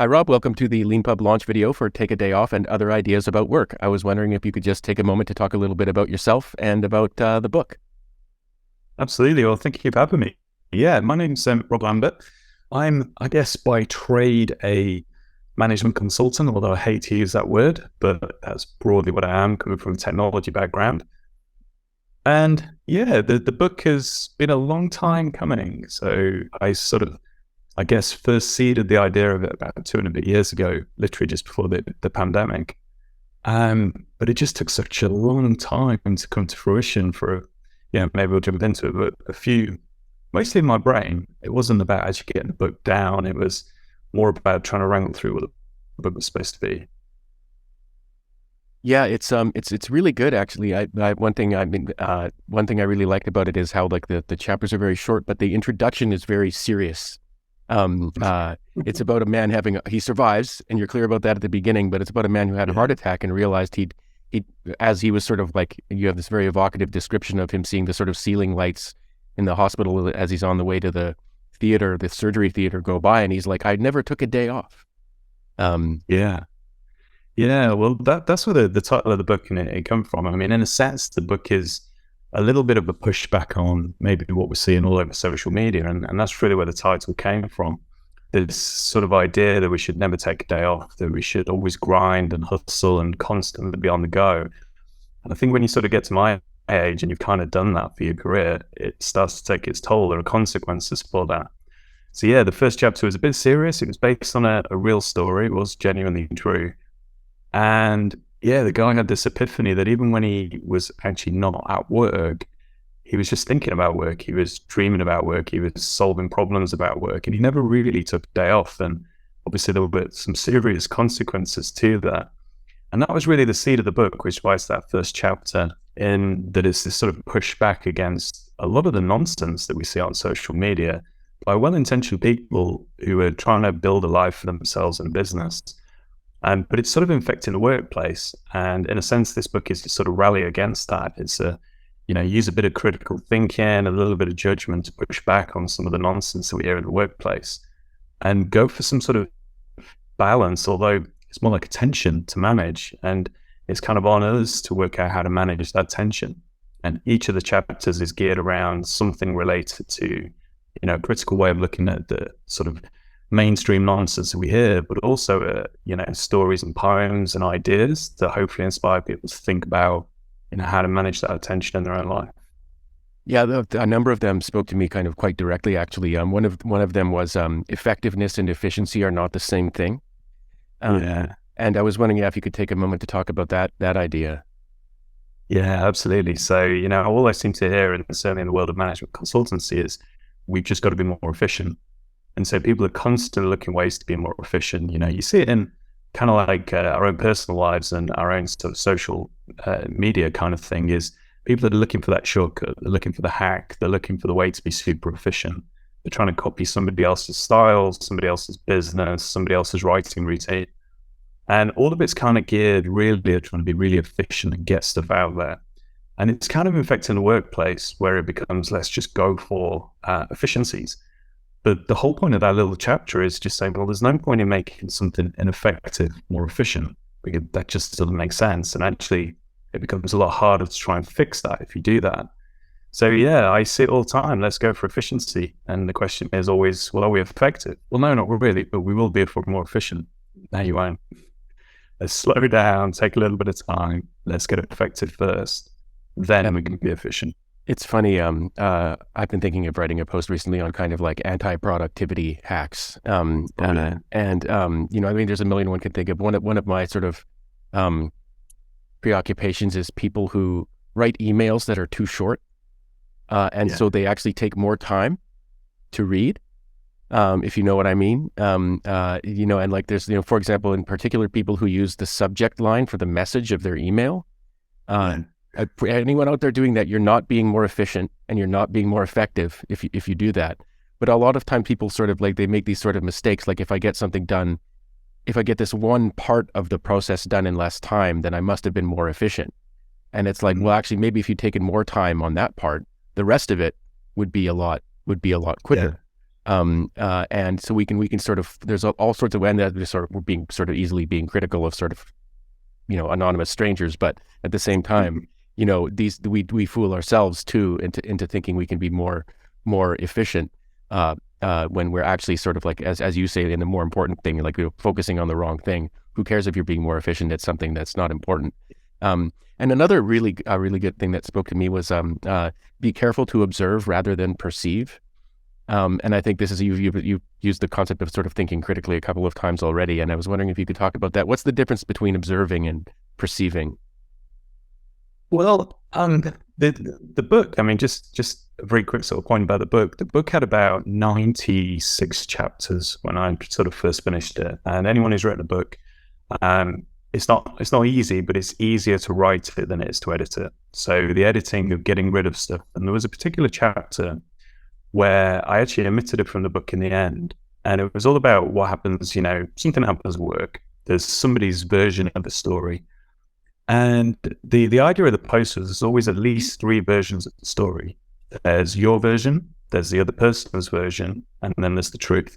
Hi, Rob. Welcome to the Leanpub launch video for Take a Day Off and Other Ideas About Work. I was wondering if you could just take a moment to talk a little bit about yourself and about the book. Absolutely. Well, thank you for having me. Yeah, my name's Rob Lambert. I'm, I guess, by trade a management consultant, although I hate to use that word, but that's broadly what I am, coming from a technology background. And yeah, the book has been a long time coming. So I guess, first seeded the idea of it about 2.5 years ago, literally just before the pandemic. But it just took such a long time to come to fruition maybe we'll jump into it, but mostly in my brain, it wasn't about actually getting the book down. It was more about trying to wrangle through what the book was supposed to be. Yeah, it's really good actually. One thing I really liked about it is how like the chapters are very short, but the introduction is very serious. It's about a man he survives, and you're clear about that at the beginning, but it's about a man who had a heart attack and realized as he was sort of like, you have this very evocative description of him seeing the sort of ceiling lights in the hospital as he's on the way to the surgery theater go by, and he's like, I never took a day off. Yeah. Yeah, well, that's where the title of the book and it come from. I mean, in a sense, the book is a little bit of a pushback on maybe what we're seeing all over social media, and that's really where the title came from. This sort of idea that we should never take a day off, that we should always grind and hustle and constantly be on the go. And I think when you sort of get to my age and you've kind of done that for your career, it starts to take its toll. There are consequences for that. So yeah, the first chapter was a bit serious. It was based on a real story. It was genuinely true. And yeah, the guy had this epiphany that even when he was actually not at work, he was just thinking about work. He was dreaming about work. He was solving problems about work, and he never really took a day off. And obviously there were some serious consequences to that. And that was really the seed of the book, which was that first chapter, in that it's this sort of pushback against a lot of the nonsense that we see on social media by well-intentioned people who are trying to build a life for themselves and business. But it's sort of infecting the workplace. And in a sense, this book is to sort of rally against that. It's use a bit of critical thinking, a little bit of judgment to push back on some of the nonsense that we hear in the workplace and go for some sort of balance, although it's more like a tension to manage. And it's kind of on us to work out how to manage that tension. And each of the chapters is geared around something related to, a critical way of looking at the sort of mainstream nonsense that we hear, but also, stories and poems and ideas to hopefully inspire people to think about, how to manage that attention in their own life. Yeah, a number of them spoke to me kind of quite directly, actually. One of them was effectiveness and efficiency are not the same thing. Yeah. And I was wondering if you could take a moment to talk about that idea. Yeah, absolutely. So, all I seem to hear, and certainly in the world of management consultancy, is we've just got to be more efficient. And so people are constantly looking ways to be more efficient. You see it in kind of like our own personal lives and our own sort of social media kind of thing, is people that are looking for that shortcut, they're looking for the hack, they're looking for the way to be super efficient. They're trying to copy somebody else's style, somebody else's business, somebody else's writing routine. And all of it's kind of geared really at trying to be really efficient and get stuff out there. And it's kind of infecting the workplace where it becomes, let's just go for efficiencies. But the whole point of that little chapter is just saying, well, there's no point in making something ineffective more efficient, because that just doesn't make sense. And actually, it becomes a lot harder to try and fix that if you do that. So yeah, I see it all the time. Let's go for efficiency. And the question is always, well, are we effective? Well, no, not really, but we will be if we're more efficient. No, you won't. Let's slow down, take a little bit of time. Let's get effective first. Then we can be efficient. It's funny. I've been thinking of writing a post recently on kind of like anti-productivity hacks. I mean, there's a million one can think of. One of my sort of preoccupations is people who write emails that are too short, so they actually take more time to read. If you know what I mean. And like there's, for example, in particular, people who use the subject line for the message of their email. Anyone out there doing that, you're not being more efficient and you're not being more effective if you do that. But a lot of time people sort of like, they make these sort of mistakes. Like if I get something done, if I get this one part of the process done in less time, then I must have been more efficient. And it's like, well, actually, maybe if you'd taken more time on that part, the rest of it would be a lot quicker. And so we can sort of, there's all sorts of, and that we're being sort of easily being critical of sort of, anonymous strangers, but at the same time, we fool ourselves too into thinking we can be more efficient when we're actually sort of like, as you say, in the more important thing, like focusing on the wrong thing. Who cares if you're being more efficient at something that's not important? And another really good thing that spoke to me was be careful to observe rather than perceive. And I think this is, you've used the concept of sort of thinking critically a couple of times already. And I was wondering if you could talk about that. What's the difference between observing and perceiving? Well, the book, I mean, just a very quick sort of point about the book. The book had about 96 chapters when I sort of first finished it. And anyone who's written a book, it's not easy, but it's easier to write it than it is to edit it. So the editing of getting rid of stuff. And there was a particular chapter where I actually omitted it from the book in the end. And it was all about what happens, something happens at work. There's somebody's version of the story. And the idea of the post was there's always at least 3 versions of the story. There's your version, there's the other person's version, and then there's the truth.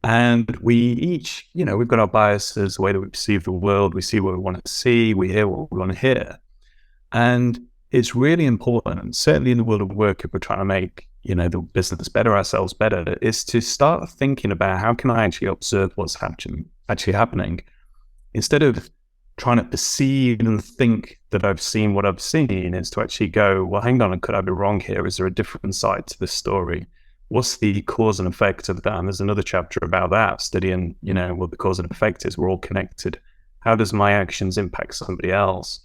And we each, we've got our biases, the way that we perceive the world, we see what we want to see, we hear what we want to hear. And it's really important, certainly in the world of work, if we're trying to make, the business better, ourselves better, is to start thinking about how can I actually observe what's actually happening, instead of trying to perceive and think that I've seen what I've seen, is to actually go, well, hang on, could I be wrong here? Is there a different side to this story? What's the cause and effect of that? And there's another chapter about that, studying, what the cause and effect is. We're all connected. How does my actions impact somebody else?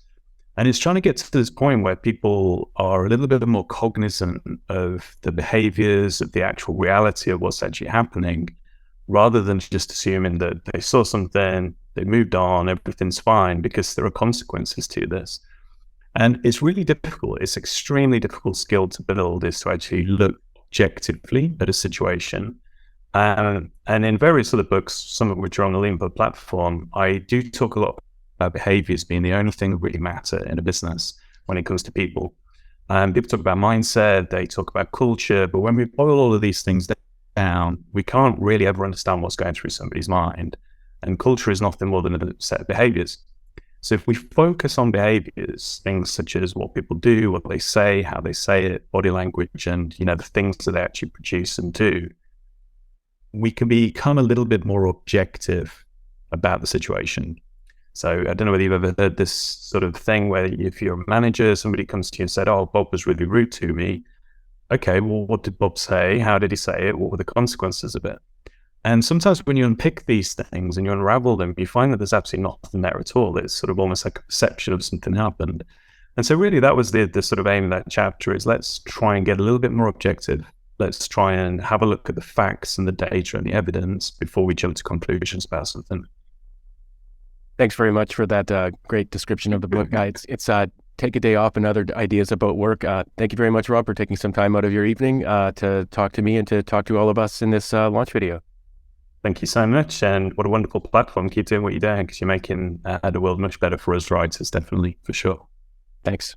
And it's trying to get to this point where people are a little bit more cognizant of the behaviors, of the actual reality of what's actually happening, rather than just assuming that they saw something, they moved on, everything's fine, because there are consequences to this. And it's really difficult. It's extremely difficult skill to build, is to actually look objectively at a situation. And in various other books, some of which are on the Leanpub platform, I do talk a lot about behaviors being the only thing that really matter in a business when it comes to people. People talk about mindset, they talk about culture, but when we boil all of these things down, we can't really ever understand what's going through somebody's mind. And culture is nothing more than a set of behaviors. So if we focus on behaviors, things such as what people do, what they say, how they say it, body language, and the things that they actually produce and do, we can become a little bit more objective about the situation. So I don't know whether you've ever heard this sort of thing where if you're a manager, somebody comes to you and said, "Oh, Bob was really rude to me." Okay, well, what did Bob say? How did he say it? What were the consequences of it? And sometimes when you unpick these things and you unravel them, you find that there's absolutely nothing there at all. It's sort of almost like a perception of something happened. And so really that was the sort of aim of that chapter, is let's try and get a little bit more objective. Let's try and have a look at the facts and the data and the evidence before we jump to conclusions about something. Thanks very much for that great description of the book. It's Take a Day Off and Other Ideas About Work. Thank you very much, Rob, for taking some time out of your evening to talk to me and to talk to all of us in this launch video. Thank you so much. And what a wonderful platform. Keep doing what you're doing, because you're making the world much better for us writers, definitely, for sure. Thanks.